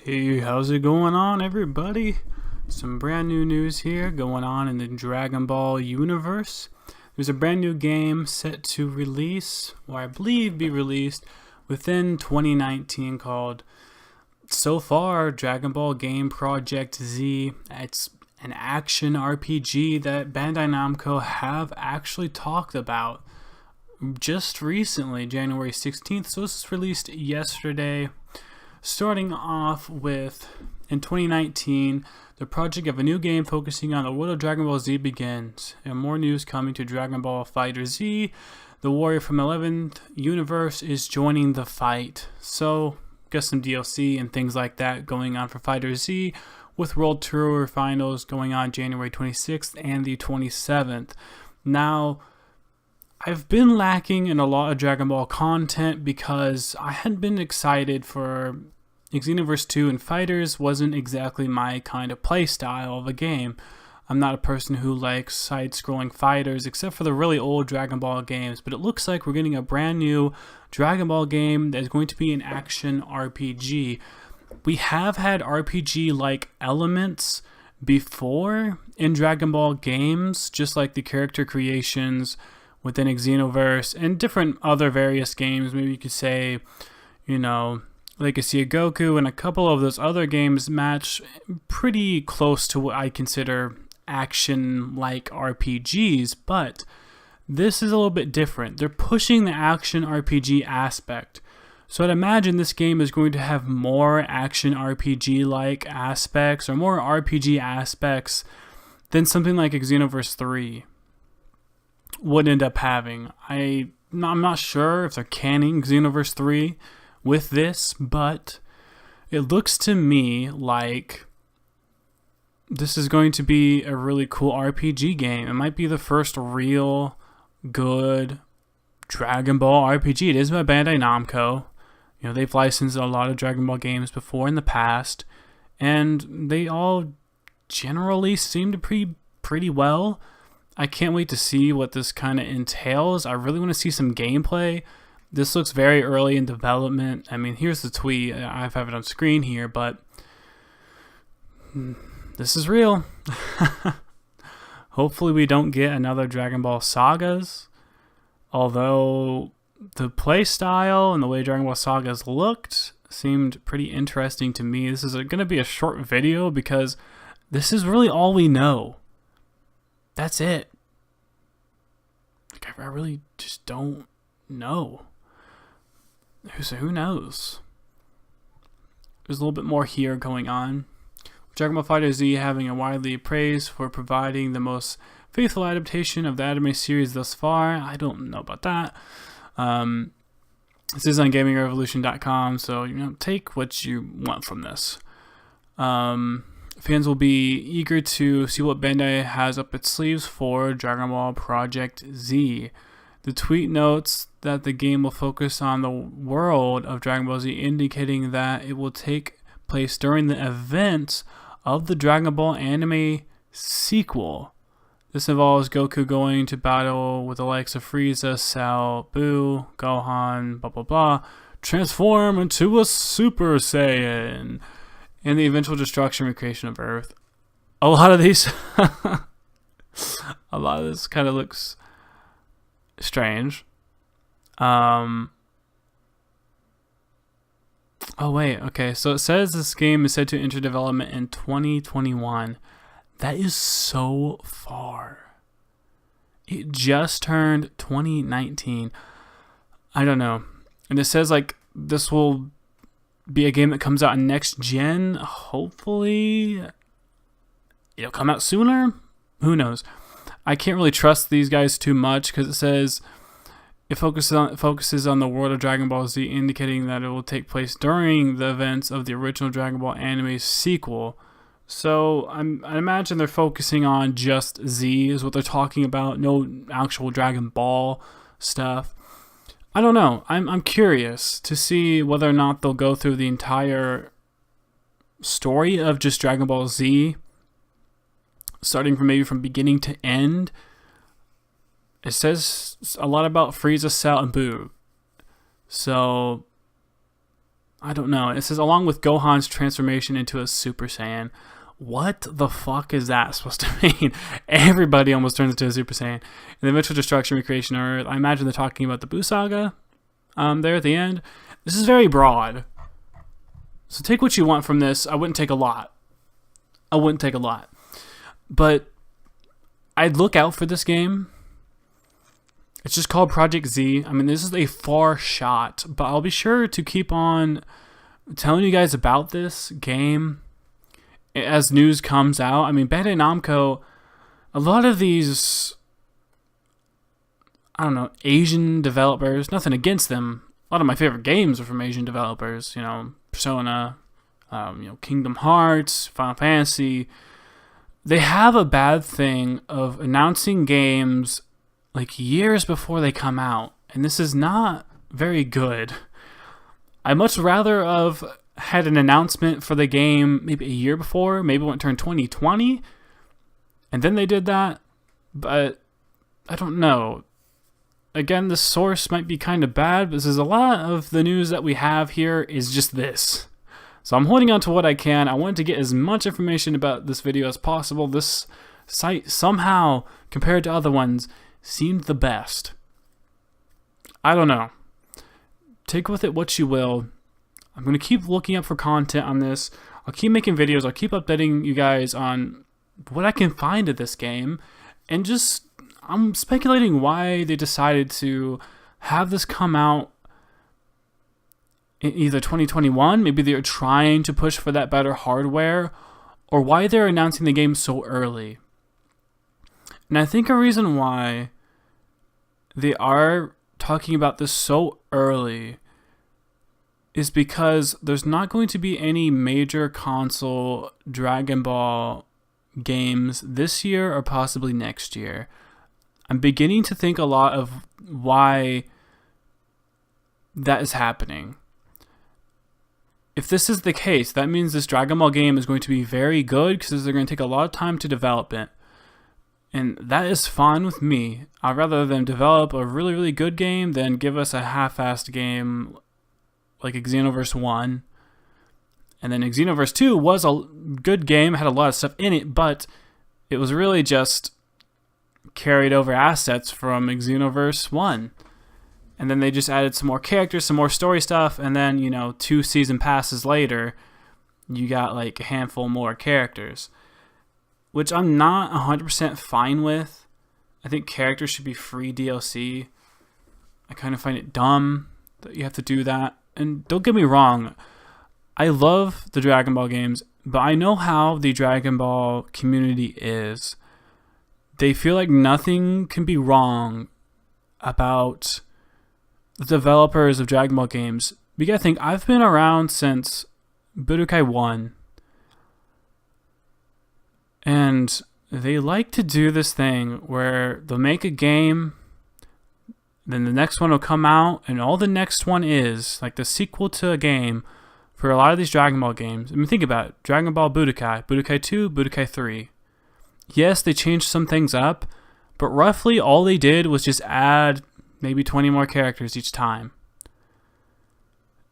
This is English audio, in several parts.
Hey, how's it going on, everybody? Some brand new news here going on in the Dragon Ball universe. There's a brand new game set to release, or I believe be released, within 2019 called, so far, Dragon Ball Game Project Z. It's an action RPG that Bandai Namco have actually talked about just recently, January 16th. So this was released yesterday. Starting off with, in 2019, the project of a new game focusing on the world of Dragon Ball Z begins. And more news coming to Dragon Ball FighterZ. The warrior from 11th universe is joining the fight. So, got some DLC and things like that going on for FighterZ, with World Tour Finals going on January 26th and the 27th. Now, I've been lacking in a lot of Dragon Ball content because I hadn't been excited for Xenoverse 2, and Fighters wasn't exactly my kind of play style of a game. I'm not a person who likes side-scrolling fighters except for the really old Dragon Ball games, but it looks like we're getting a brand new Dragon Ball game that is going to be an action RPG. We have had RPG-like elements before in Dragon Ball games, just like the character creations within Xenoverse and different other various games. Maybe you could say, Legacy of Goku and a couple of those other games match pretty close to what I consider action-like RPGs, but this is a little bit different. They're pushing the action RPG aspect. So I'd imagine this game is going to have more action RPG-like aspects or more RPG aspects than something like Xenoverse 3 would end up having. I'm not sure if they're canning Xenoverse 3 with this, but it looks to me like this is going to be a really cool RPG game. It might be the first real good Dragon Ball RPG. It is by Bandai Namco. They've licensed a lot of Dragon Ball games before in the past, and they all generally seem to be pretty well. I can't wait to see what this kind of entails. I really want to see some gameplay. This looks very early in development. I mean, here's the tweet. I have it on screen here, but this is real. Hopefully we don't get another Dragon Ball Sagas. Although the play style and the way Dragon Ball Sagas looked seemed pretty interesting to me. This is going to be a short video because this is really all we know. That's it. I really just don't know. So who knows? There's a little bit more here going on. Dragon Ball FighterZ having a widely praised for providing the most faithful adaptation of the anime series thus far. I don't know about that. This is on GamingRevolution.com, so take what you want from this. Fans will be eager to see what Bandai has up its sleeves for Dragon Ball Project Z. The tweet notes that the game will focus on the world of Dragon Ball Z, indicating that it will take place during the events of the Dragon Ball anime sequel. This involves Goku going to battle with the likes of Frieza, Cell, Buu, Gohan, blah blah blah, transform into a Super Saiyan, and the eventual destruction and recreation of Earth. A lot of this kind of looks strange. Oh wait, okay. So it says this game is set to enter development in 2021. That is so far. It just turned 2019. I don't know. And it says this will be a game that comes out next gen. Hopefully it'll come out sooner. Who knows? I can't really trust these guys too much because it says it focuses on the world of Dragon Ball Z, indicating that it will take place during the events of the original Dragon Ball anime sequel. So I imagine they're focusing on just Z is what they're talking about. No actual Dragon Ball stuff. I don't know. I'm curious to see whether or not they'll go through the entire story of just Dragon Ball Z, starting from beginning to end. It says a lot about Frieza, Cell, and Buu. So I don't know. It says along with Gohan's transformation into a Super Saiyan. What the fuck is that supposed to mean? Everybody almost turns into a Super Saiyan. And the eventual destruction, recreation, or I imagine they're talking about the Buu Saga there at the end. This is very broad. So take what you want from this. I wouldn't take a lot. But I'd look out for this game. It's just called Project Z. I mean, this is a far shot, but I'll be sure to keep on telling you guys about this game as news comes out. I mean, Bandai Namco, a lot of these, I don't know, Asian developers, nothing against them. A lot of my favorite games are from Asian developers, Persona, Kingdom Hearts, Final Fantasy. They have a bad thing of announcing games like years before they come out, and this is not very good. I much rather have had an announcement for the game maybe a year before, maybe when it turned 2020, and then they did that, but I don't know. Again, the source might be kind of bad, but this is a lot of the news that we have here is just this. So I'm holding on to what I can. I wanted to get as much information about this video as possible. This site somehow, compared to other ones, seemed the best. I don't know. Take with it what you will. I'm going to keep looking up for content on this. I'll keep making videos. I'll keep updating you guys on what I can find of this game. And just, I'm speculating why they decided to have this come out in either 2021, maybe they're trying to push for that better hardware, or why they're announcing the game so early. And I think a reason why they are talking about this so early is because there's not going to be any major console Dragon Ball games this year or possibly next year. I'm beginning to think a lot of why that is happening. If this is the case, that means this Dragon Ball game is going to be very good because they're going to take a lot of time to develop it. And that is fine with me. I'd rather them develop a really, really good game than give us a half-assed game like Xenoverse 1. And then Xenoverse 2 was a good game, had a lot of stuff in it, but it was really just carried over assets from Xenoverse 1. And then they just added some more characters, some more story stuff, and then, 2 season passes later, you got like a handful more characters. Which I'm not 100% fine with. I think characters should be free DLC. I kind of find it dumb that you have to do that. And don't get me wrong, I love the Dragon Ball games, but I know how the Dragon Ball community is. They feel like nothing can be wrong about the developers of Dragon Ball games. You gotta think, I've been around since Budokai 1. And they like to do this thing where they'll make a game, then the next one will come out, and all the next one is like the sequel to a game for a lot of these Dragon Ball games. I mean, think about it. Dragon Ball Budokai, Budokai 2, Budokai 3. Yes, they changed some things up, but roughly all they did was just add maybe 20 more characters each time.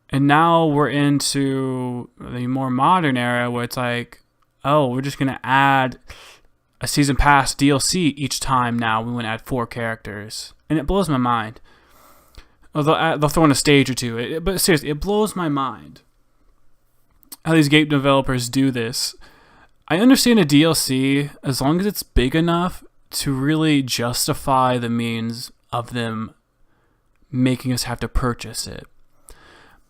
And now we're into the more modern era where it's like, oh, we're just going to add a season pass DLC each time now. We want to add 4 characters. And it blows my mind. Although they'll throw in a stage or two. But seriously, it blows my mind how these game developers do this. I understand a DLC as long as it's big enough to really justify the means of them making us have to purchase it.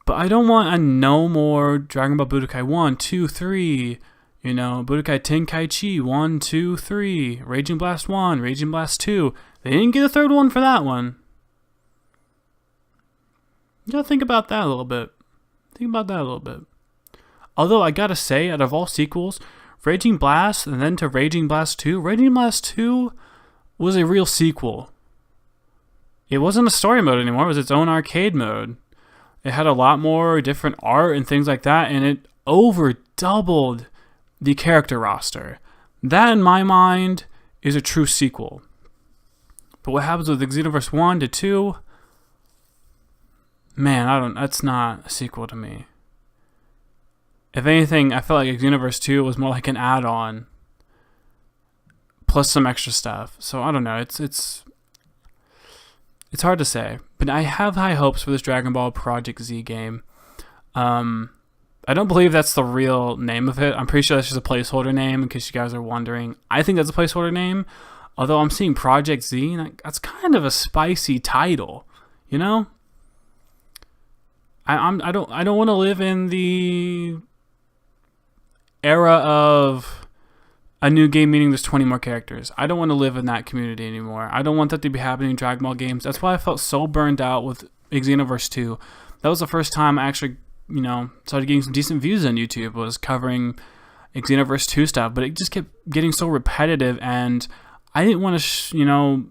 But I don't want no more Dragon Ball Budokai 1, 2, 3, Budokai Tenkaichi 1, 2, 3, Raging Blast 1, Raging Blast 2. They didn't get a third one for that one. You gotta think about that a little bit. Although I gotta say, out of all sequels, Raging Blast and then to Raging Blast 2, Raging Blast 2 was a real sequel. It wasn't a story mode anymore, it was its own arcade mode. It had a lot more different art and things like that, and it over doubled the character roster. That, in my mind, is a true sequel. But what happens with Xenoverse 1 to 2? Man, that's not a sequel to me. If anything, I felt like Xenoverse 2 was more like an add-on plus some extra stuff. So I don't know. It's hard to say, but I have high hopes for this Dragon Ball Project Z game. I don't believe that's the real name of it. I'm pretty sure that's just a placeholder name in case you guys are wondering. I think that's a placeholder name, although I'm seeing Project Z, and that's kind of a spicy title, you know? I don't want to live in the era of a new game meaning there's 20 more characters. I don't want to live in that community anymore. I don't want that to be happening in Dragon Ball games. That's why I felt so burned out with Xenoverse 2. That was the first time I actually, started getting some decent views on YouTube, was covering Xenoverse 2 stuff, but it just kept getting so repetitive, and I didn't want to,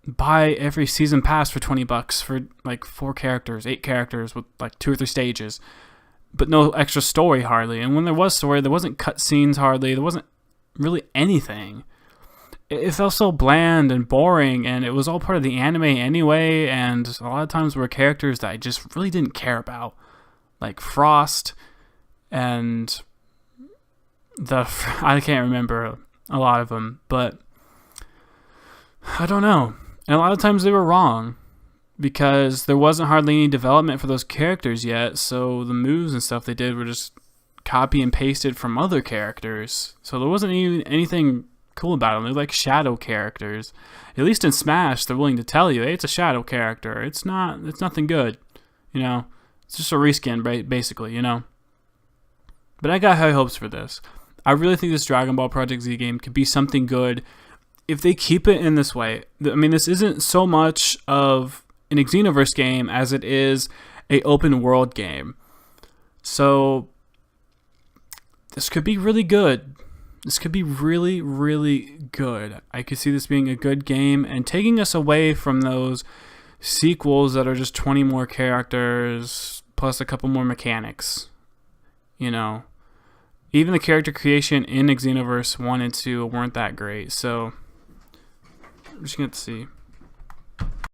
buy every season pass for $20 for like 4 characters, 8 characters with like 2 or 3 stages, but no extra story hardly. And when there was story, there wasn't cutscenes hardly. There wasn't really anything. It felt so bland and boring, and it was all part of the anime anyway, and a lot of times were characters that I just really didn't care about, like Frost and I can't remember a lot of them, but I don't know. And a lot of times they were wrong because there wasn't hardly any development for those characters yet, so the moves and stuff they did were just copy and pasted from other characters. So there wasn't even anything cool about them. They're like shadow characters. At least in Smash, they're willing to tell you, hey, it's a shadow character. It's nothing good. It's just a reskin, basically, But I got high hopes for this. I really think this Dragon Ball Project Z game could be something good if they keep it in this way. I mean, this isn't so much of an Xenoverse game as it is a open world game. So this could be really good. This could be really, really good. I could see this being a good game and taking us away from those sequels that are just 20 more characters plus a couple more mechanics. Even the character creation in Xenoverse 1 and 2 weren't that great. So I'm just going to see.